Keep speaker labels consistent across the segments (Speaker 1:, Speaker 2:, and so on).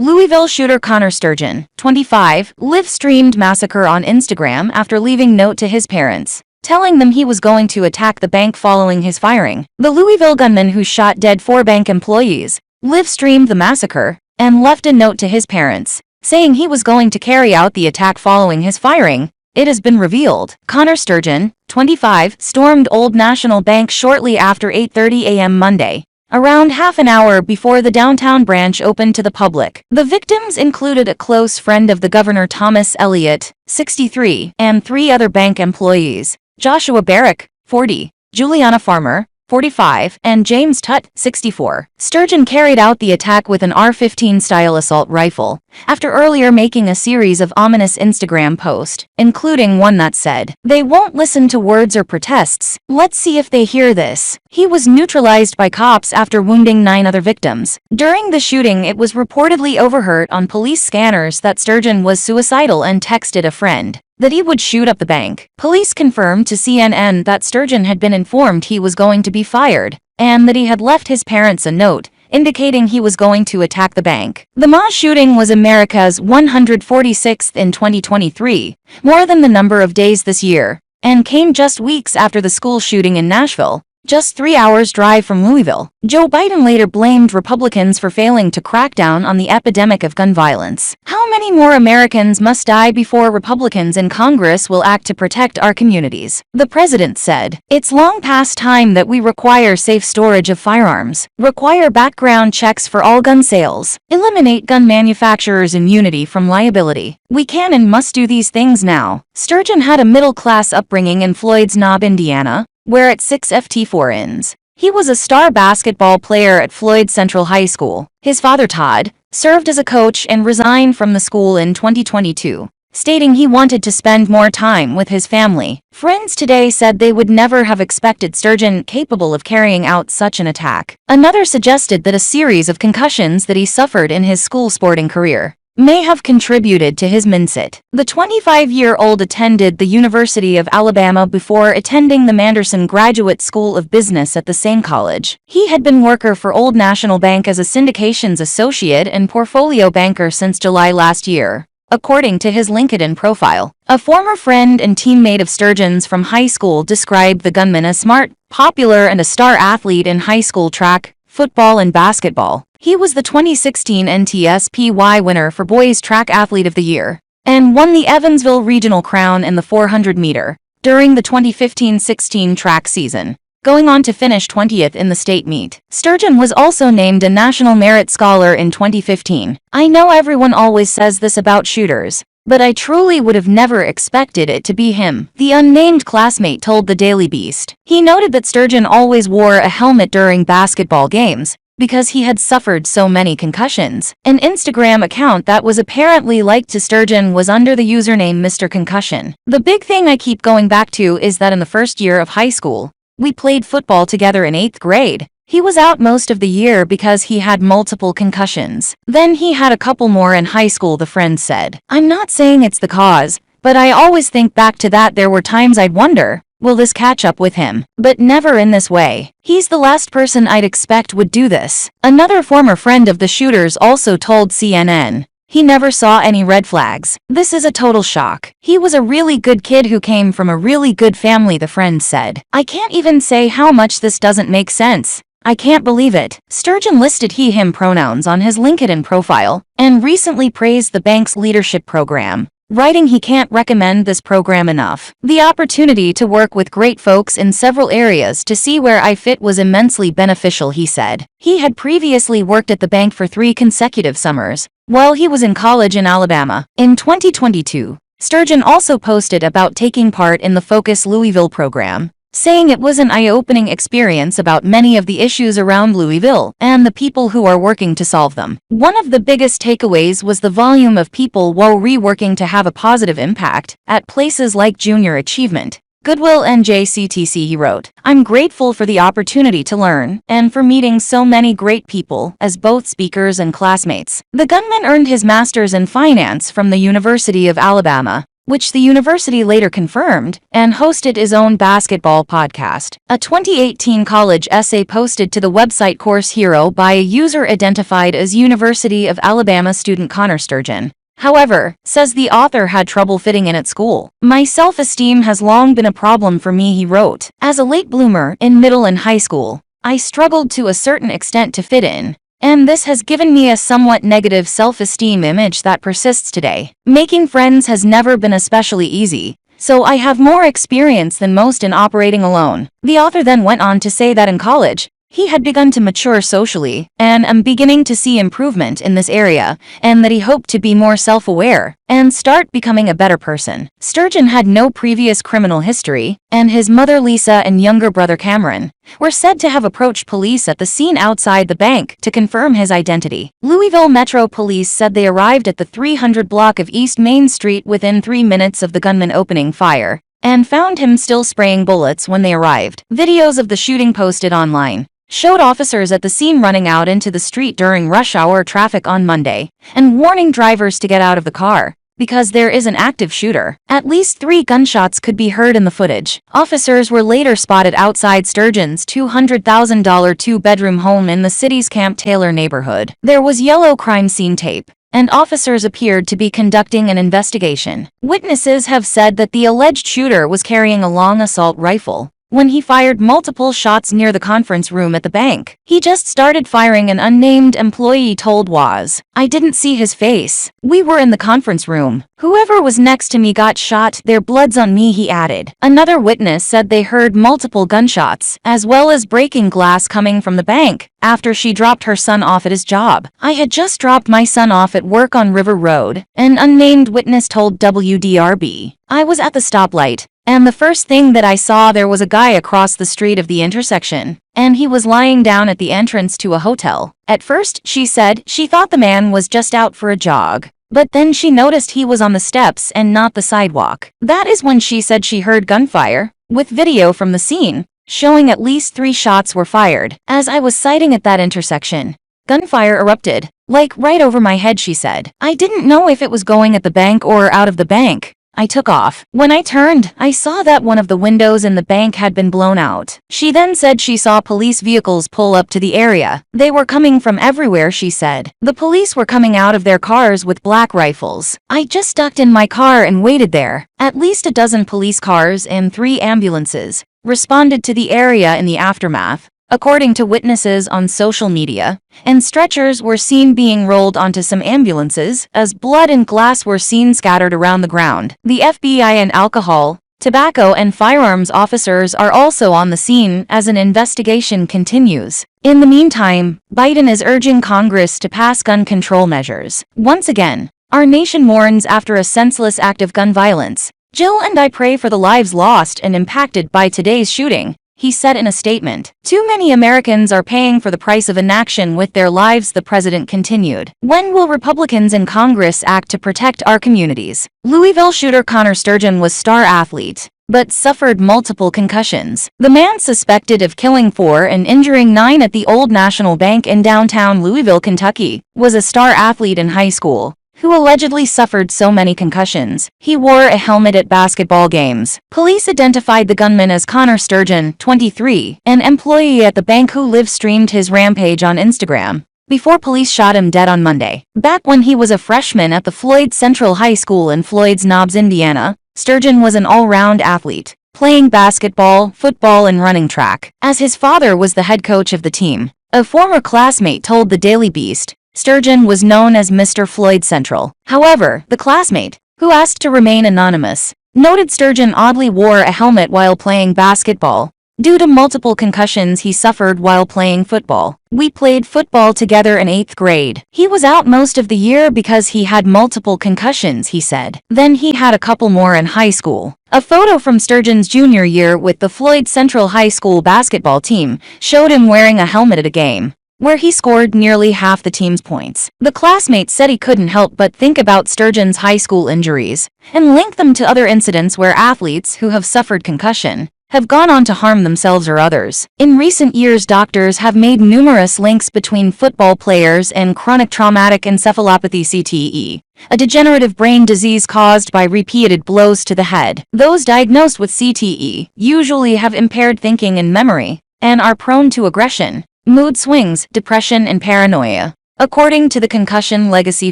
Speaker 1: Louisville shooter Connor Sturgeon, 25, live-streamed massacre on Instagram after leaving note to his parents, telling them he was going to attack the bank following his firing. The Louisville gunman who shot dead 4 bank employees live-streamed the massacre and left a note to his parents, saying he was going to carry out the attack following his firing. It has been revealed. Connor Sturgeon, 25, stormed Old National Bank shortly after 8:30 a.m. Monday, around half an hour before the downtown branch opened to the public. The victims included a close friend of the governor, Thomas Elliott, 63, and 3 other bank employees, Joshua Barrick, 40, Juliana Farmer, 45, and James Tutt, 64. Sturgeon carried out the attack with an AR-15-style assault rifle, after earlier making a series of ominous Instagram posts, including one that said, "They won't listen to words or protests. Let's see if they hear this." He was neutralized by cops after wounding 9 other victims. During the shooting, it was reportedly overheard on police scanners that Sturgeon was suicidal and texted a friend that he would shoot up the bank. Police confirmed to CNN that Sturgeon had been informed he was going to be fired, and that he had left his parents a note, indicating he was going to attack the bank. The mass shooting was America's 146th in 2023, more than the number of days this year, and came just weeks after the school shooting in Nashville, just 3 hours' drive from Louisville. Joe Biden later blamed Republicans for failing to crack down on the epidemic of gun violence. How many more Americans must die before Republicans in Congress will act to protect our communities? The president said, "It's long past time that we require safe storage of firearms, require background checks for all gun sales, eliminate gun manufacturers' immunity from liability. We can and must do these things now." Sturgeon had a middle-class upbringing in Floyd's Knob, Indiana, where at 6'4" he was a star basketball player at Floyd Central High School. His father, Todd, served as a coach and resigned from the school in 2022, stating he wanted to spend more time with his family. Friends today said they would never have expected Sturgeon capable of carrying out such an attack. Another suggested that a series of concussions that he suffered in his school sporting career may have contributed to his mindset. The 25-year-old attended the University of Alabama before attending the Manderson Graduate School of Business at the same college. He had been worker for Old National Bank as a syndications associate and portfolio banker since July last year, according to his LinkedIn profile. A former friend and teammate of Sturgeon's from high school described the gunman as smart, popular, and a star athlete in high school track, football, and basketball. He was the 2016 NTSPY winner for Boys Track Athlete of the Year, and won the Evansville Regional Crown in the 400-meter during the 2015-16 track season, going on to finish 20th in the state meet. Sturgeon was also named a National Merit Scholar in 2015. "I know everyone always says this about shooters, but I truly would have never expected it to be him," the unnamed classmate told the Daily Beast. He noted that Sturgeon always wore a helmet during basketball games because he had suffered so many concussions. An Instagram account that was apparently liked to Sturgeon was under the username Mr. Concussion. "The big thing I keep going back to is that in the first year of high school, we played football together in 8th grade. He was out most of the year because he had multiple concussions. Then he had a couple more in high school," the friend said. "I'm not saying it's the cause, but I always think back to that. There were times I'd wonder, will this catch up with him? But never in this way. He's the last person I'd expect would do this." Another former friend of the shooters also told CNN, "He never saw any red flags. This is a total shock. He was a really good kid who came from a really good family," the friend said. "I can't even say how much this doesn't make sense. I can't believe it." Sturgeon listed he/him pronouns on his LinkedIn profile and recently praised the bank's leadership program, writing he can't recommend this program enough. "The opportunity to work with great folks in several areas to see where I fit was immensely beneficial," he said. He had previously worked at the bank for 3 consecutive summers while he was in college in Alabama. In 2022, Sturgeon also posted about taking part in the Focus Louisville program, saying it was an eye-opening experience about many of the issues around Louisville and the people who are working to solve them. "One of the biggest takeaways was the volume of people working to have a positive impact at places like Junior Achievement, Goodwill, and JCTC," he wrote. "I'm grateful for the opportunity to learn and for meeting so many great people as both speakers and classmates." The gunman earned his master's in finance from the University of Alabama, which the university later confirmed, and hosted his own basketball podcast. A 2018 college essay posted to the website Course Hero by a user identified as University of Alabama student Connor Sturgeon, however, says the author had trouble fitting in at school. "My self-esteem has long been a problem for me," he wrote. "As a late bloomer in middle and high school, I struggled to a certain extent to fit in, and this has given me a somewhat negative self-esteem image that persists today. Making friends has never been especially easy, so I have more experience than most in operating alone." The author then went on to say that in college, he had begun to mature socially, and am beginning to see improvement in this area, and that he hoped to be more self-aware and start becoming a better person. Sturgeon had no previous criminal history, and his mother Lisa and younger brother Cameron were said to have approached police at the scene outside the bank to confirm his identity. Louisville Metro Police said they arrived at the 300 block of East Main Street within 3 minutes of the gunman opening fire, and found him still spraying bullets when they arrived. Videos of the shooting posted online showed officers at the scene running out into the street during rush hour traffic on Monday, and warning drivers to get out of the car, because there is an active shooter. At least 3 gunshots could be heard in the footage. Officers were later spotted outside Sturgeon's $200,000 two-bedroom home in the city's Camp Taylor neighborhood. There was yellow crime scene tape, and officers appeared to be conducting an investigation. Witnesses have said that the alleged shooter was carrying a long assault rifle when he fired multiple shots near the conference room at the bank. "He just started firing," an unnamed employee told WAZ. "I didn't see his face. We were in the conference room. Whoever was next to me got shot. Their blood's on me," he added. Another witness said they heard multiple gunshots, as well as breaking glass coming from the bank after she dropped her son off at his job. "I had just dropped my son off at work on River Road," an unnamed witness told WDRB. "I was at the stoplight, and the first thing that I saw, there was a guy across the street of the intersection, and he was lying down at the entrance to a hotel. At first," she said, she thought the man was just out for a jog, but then she noticed he was on the steps and not the sidewalk. That is when she said she heard gunfire, with video from the scene showing at least 3 shots were fired. "As I was sighting at that intersection, gunfire erupted, like right over my head," she said. "I didn't know if it was going at the bank or out of the bank. I took off. When I turned, I saw that one of the windows in the bank had been blown out." She then said she saw police vehicles pull up to the area. "They were coming from everywhere," she said. "The police were coming out of their cars with black rifles. I just ducked in my car and waited there. At least a dozen police cars and 3 ambulances responded to the area in the aftermath, according to witnesses on social media, and stretchers were seen being rolled onto some ambulances as blood and glass were seen scattered around the ground." The FBI and alcohol, tobacco, and firearms officers are also on the scene as an investigation continues. In the meantime, Biden is urging Congress to pass gun control measures. "Once again, our nation mourns after a senseless act of gun violence. Jill and I pray for the lives lost and impacted by today's shooting," he said in a statement. "Too many Americans are paying for the price of inaction with their lives," the president continued. "When will Republicans in Congress act to protect our communities?" Louisville shooter Connor Sturgeon was star athlete, but suffered multiple concussions. The man suspected of killing 4 and injuring 9 at the Old National Bank in downtown Louisville, Kentucky, was a star athlete in high school who allegedly suffered so many concussions he wore a helmet at basketball games. Police identified the gunman as Connor Sturgeon, 23, an employee at the bank who live-streamed his rampage on Instagram before police shot him dead on Monday. Back when he was a freshman at the Floyd Central High School in Floyd's Knobs, Indiana, Sturgeon was an all-round athlete, playing basketball, football, and running track, as his father was the head coach of the team. A former classmate told the Daily Beast Sturgeon was known as Mr. Floyd Central. However, the classmate, who asked to remain anonymous, noted Sturgeon oddly wore a helmet while playing basketball due to multiple concussions he suffered while playing football. "We played football together in 8th grade. He was out most of the year because he had multiple concussions," he said. Then he had a couple more in high school. A photo from Sturgeon's junior year with the Floyd Central High School basketball team showed him wearing a helmet at a game where he scored nearly half the team's points. The classmate said he couldn't help but think about Sturgeon's high school injuries and link them to other incidents where athletes who have suffered concussion have gone on to harm themselves or others. In recent years, doctors have made numerous links between football players and chronic traumatic encephalopathy (CTE), a degenerative brain disease caused by repeated blows to the head. Those diagnosed with CTE usually have impaired thinking and memory, and are prone to aggression, mood swings, depression, and paranoia. According to the Concussion Legacy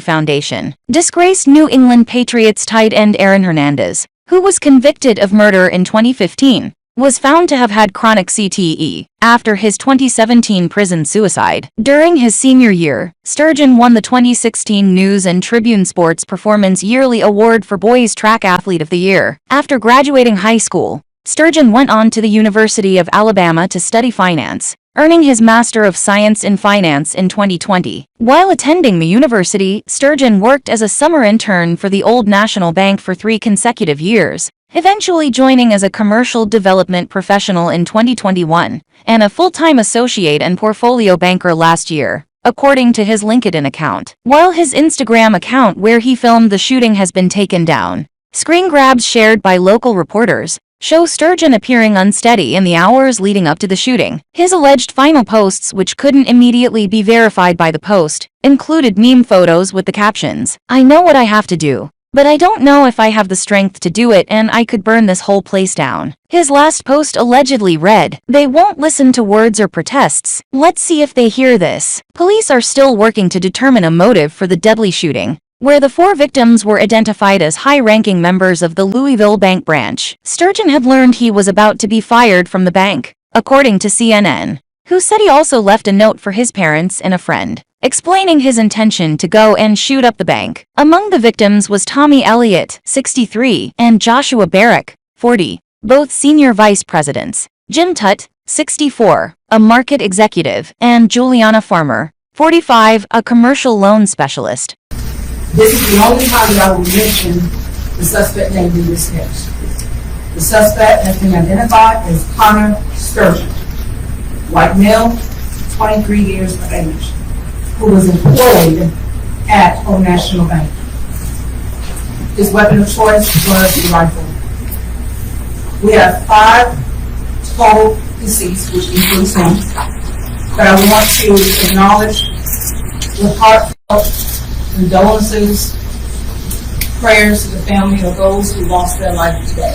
Speaker 1: Foundation, disgraced New England Patriots tight end Aaron Hernandez, who was convicted of murder in 2015, was found to have had chronic CTE after his 2017 prison suicide. During his senior year, Sturgeon won the 2016 News and Tribune Sports Performance Yearly Award for Boys Track Athlete of the Year. After graduating high school, Sturgeon went on to the University of Alabama to study finance, earning his Master of Science in Finance in 2020. While attending the university, Sturgeon worked as a summer intern for the Old National Bank for 3 consecutive years, eventually joining as a commercial development professional in 2021, and a full-time associate and portfolio banker last year, according to his LinkedIn account. While his Instagram account where he filmed the shooting has been taken down, screen grabs shared by local reporters show Sturgeon appearing unsteady in the hours leading up to the shooting. His alleged final posts, which couldn't immediately be verified by the Post, included meme photos with the captions, "I know what I have to do, but I don't know if I have the strength to do it, and I could burn this whole place down." His last post allegedly read, "They won't listen to words or protests. Let's see if they hear this." Police are still working to determine a motive for the deadly shooting, where the 4 victims were identified as high-ranking members of the Louisville bank branch. Sturgeon had learned he was about to be fired from the bank, according to CNN, who said he also left a note for his parents and a friend, explaining his intention to go and shoot up the bank. Among the victims was Tommy Elliott, 63, and Joshua Barrick, 40, both senior vice presidents, Jim Tutt, 64, a market executive, and Juliana Farmer, 45, a commercial loan specialist.
Speaker 2: This is the only time that I will mention the suspect named in this case. The suspect has been identified as Connor Sturgeon, white male, 23 years of age, who was employed at Old National Bank. His weapon of choice was a rifle. We have 5 total deceased, which includes him, but I want to acknowledge with heartfelt condolences, prayers to the family of those who lost their life today.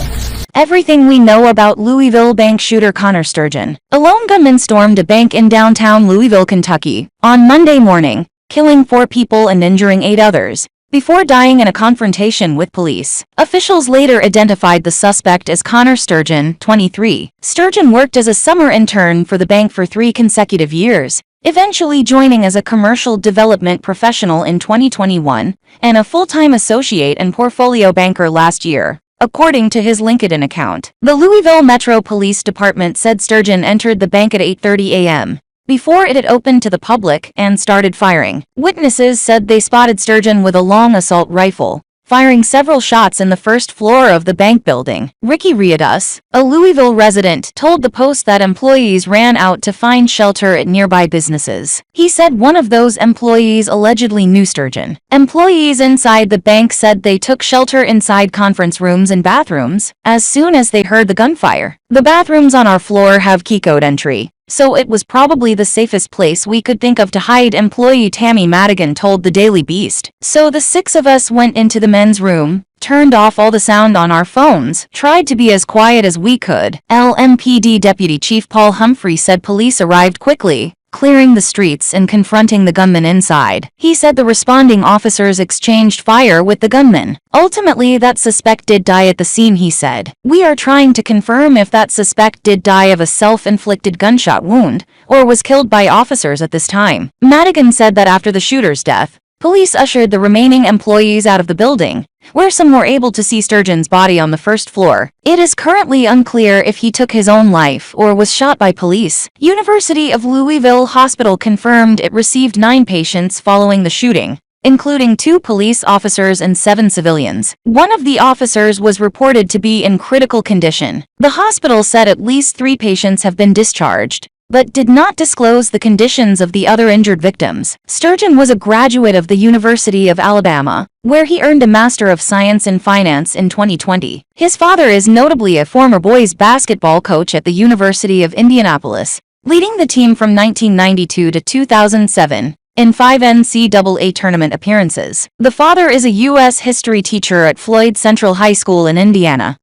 Speaker 1: Everything we know about Louisville bank shooter Connor Sturgeon. A lone gunman stormed a bank in downtown Louisville, Kentucky, on Monday morning, killing 4 people and injuring 8 others, before dying in a confrontation with police. Officials later identified the suspect as Connor Sturgeon, 23. Sturgeon worked as a summer intern for the bank for 3 consecutive years, eventually joining as a commercial development professional in 2021 and a full-time associate and portfolio banker last year, according to his LinkedIn account. The Louisville Metro Police Department said Sturgeon entered the bank at 8:30 a.m. before it had opened to the public and started firing. Witnesses said they spotted Sturgeon with a long assault rifle, firing several shots in the first floor of the bank building. Ricky Riadas, a Louisville resident, told the Post that employees ran out to find shelter at nearby businesses. He said one of those employees allegedly knew Sturgeon. Employees inside the bank said they took shelter inside conference rooms and bathrooms as soon as they heard the gunfire. "The bathrooms on our floor have key code entry, so it was probably the safest place we could think of to hide," employee Tammy Madigan told the Daily Beast. "So the 6 of us went into the men's room, turned off all the sound on our phones, tried to be as quiet as we could." LMPD Deputy Chief Paul Humphrey said police arrived quickly, clearing the streets and confronting the gunman inside. He said the responding officers exchanged fire with the gunman. "Ultimately, that suspect did die at the scene," he said. "We are trying to confirm if that suspect did die of a self-inflicted gunshot wound or was killed by officers at this time." Madigan said that after the shooter's death, police ushered the remaining employees out of the building, where some were able to see Sturgeon's body on the first floor. It is currently unclear if he took his own life or was shot by police. University of Louisville Hospital confirmed it received 9 patients following the shooting, including 2 police officers and 7 civilians. One of the officers was reported to be in critical condition. The hospital said at least 3 patients have been discharged. but did not disclose the conditions of the other injured victims. Sturgeon was a graduate of the University of Alabama, where he earned a Master of Science in Finance in 2020. His father is notably a former boys basketball coach at the University of Indianapolis, leading the team from 1992 to 2007. In 5 NCAA tournament appearances. The father is a U.S. history teacher at Floyd Central High School in Indiana.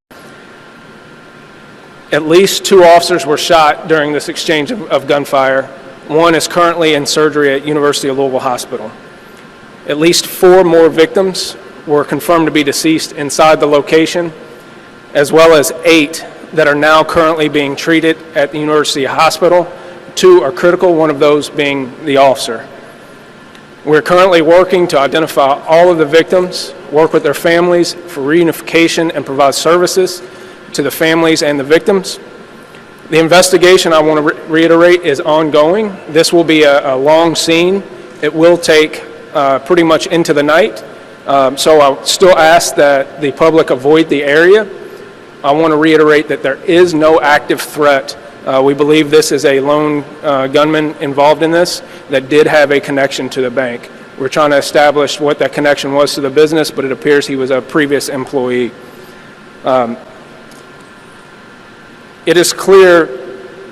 Speaker 3: At least 2 officers were shot during this exchange of gunfire. One is currently in surgery at University of Louisville Hospital. At least 4 more victims were confirmed to be deceased inside the location, as well as 8 that are now currently being treated at the University Hospital. 2 are critical, one of those being the officer. We're currently working to identify all of the victims, work with their families for reunification, and provide services to the families and the victims. The investigation, I want to reiterate, is ongoing. This will be a long scene. It will take pretty much into the night. So I'll still ask that the public avoid the area. I want to reiterate that there is no active threat. We believe this is a lone gunman involved in this that did have a connection to the bank. We're trying to establish what that connection was to the business, but it appears he was a previous employee. It is clear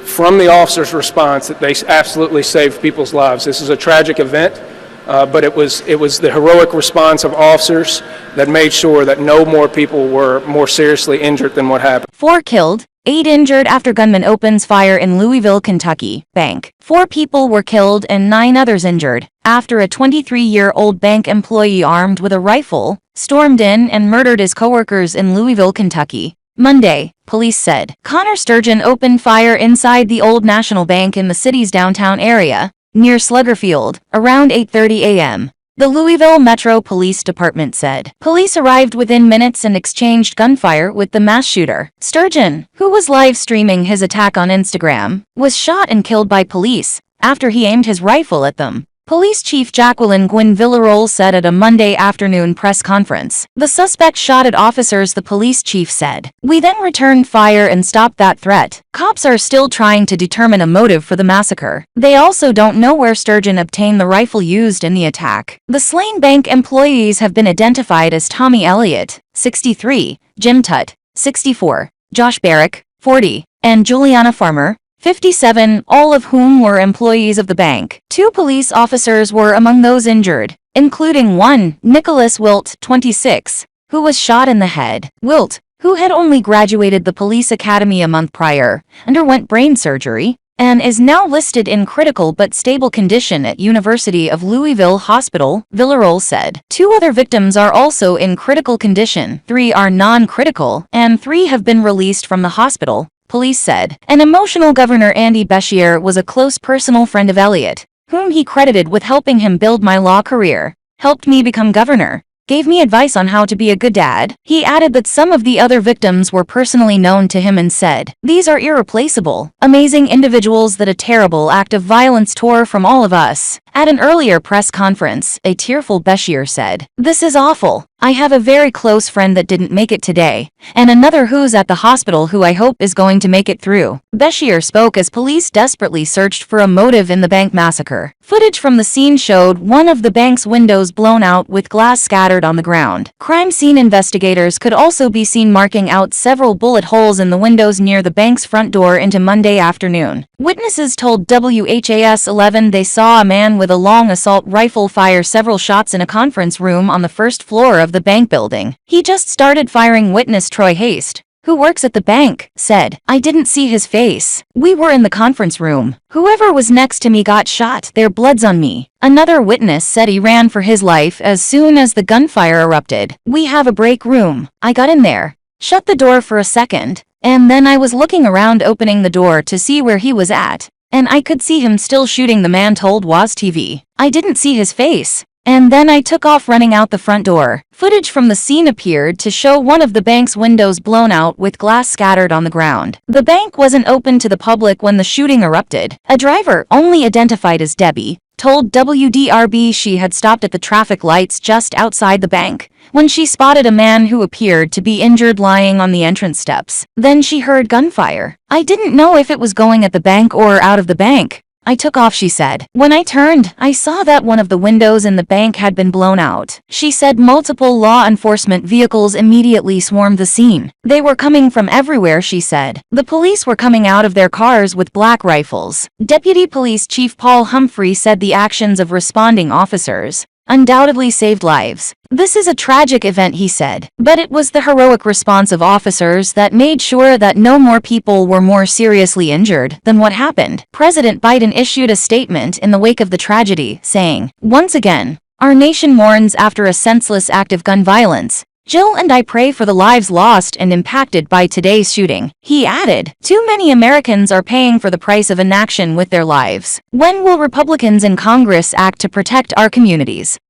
Speaker 3: from the officer's response that they absolutely saved people's lives. This is a tragic event, but it was the heroic response of officers that made sure that no more people were more seriously injured than what happened.
Speaker 1: 4 killed, 8 injured after gunman opens fire in Louisville, Kentucky bank. 4 people were killed and 9 others injured after a 23-year-old bank employee armed with a rifle stormed in and murdered his coworkers in Louisville, Kentucky. Monday, police said. Connor Sturgeon opened fire inside the Old National Bank in the city's downtown area, near Sluggerfield, around 8:30 a.m. The Louisville Metro Police Department said. Police arrived within minutes and exchanged gunfire with the mass shooter. Sturgeon, who was live streaming his attack on Instagram, was shot and killed by police after he aimed his rifle at them. Police Chief Jacqueline Gwynn Villarreal said at a Monday afternoon press conference. The suspect shot at officers, the police chief said. We then returned fire and stopped that threat. Cops are still trying to determine a motive for the massacre. They also don't know where Sturgeon obtained the rifle used in the attack. The slain bank employees have been identified as Tommy Elliott, 63, Jim Tutt, 64, Josh Barrick, 40, and Juliana Farmer, 57, all of whom were employees of the bank. 2 police officers were among those injured, including one, Nicholas Wilt, 26, who was shot in the head. Wilt, who had only graduated the police academy a month prior, underwent brain surgery, and is now listed in critical but stable condition at University of Louisville Hospital, Villarreal said. 2 other victims are also in critical condition, 3 are non-critical, and 3 have been released from the hospital. Police said. An emotional Governor Andy Beshear was a close personal friend of Elliott, whom he credited with helping him build my law career, helped me become governor, gave me advice on how to be a good dad. He added that some of the other victims were personally known to him and said, these are irreplaceable, amazing individuals that a terrible act of violence tore from all of us. At an earlier press conference, a tearful Beshear said, this is awful. I have a very close friend that didn't make it today, and another who's at the hospital who I hope is going to make it through. Beshear spoke as police desperately searched for a motive in the bank massacre. Footage from the scene showed one of the bank's windows blown out with glass scattered on the ground. Crime scene investigators could also be seen marking out several bullet holes in the windows near the bank's front door into Monday afternoon. Witnesses told WHAS 11 they saw a man with a long assault rifle fire several shots in a conference room on the first floor of the bank building. He just started firing, witness Troy Haste, who works at the bank, said. I didn't see his face. We were in the conference room. Whoever was next to me got shot. Their blood's on me. Another witness said he ran for his life as soon as the gunfire erupted. We have a break room. I got in there, shut the door for a second, and then I was looking around opening the door to see where he was at, and I could see him still shooting, the man told WAS TV. I didn't see his face. And then I took off running out the front door. Footage from the scene appeared to show one of the bank's windows blown out with glass scattered on the ground. The bank wasn't open to the public when the shooting erupted. A driver, only identified as Debbie, told WDRB she had stopped at the traffic lights just outside the bank when she spotted a man who appeared to be injured lying on the entrance steps. Then she heard gunfire. I didn't know if it was going at the bank or out of the bank. I took off, she said. When I turned, I saw that one of the windows in the bank had been blown out. She said multiple law enforcement vehicles immediately swarmed the scene. They were coming from everywhere, she said. The police were coming out of their cars with black rifles. Deputy Police Chief Paul Humphrey said the actions of responding officers undoubtedly saved lives. This is a tragic event, he said, but it was the heroic response of officers that made sure that no more people were more seriously injured than what happened. President Biden issued a statement in the wake of the tragedy, saying, "Once again, our nation mourns after a senseless act of gun violence. Jill and I pray for the lives lost and impacted by today's shooting." He added, "Too many Americans are paying for the price of inaction with their lives. When will Republicans in Congress act to protect our communities?"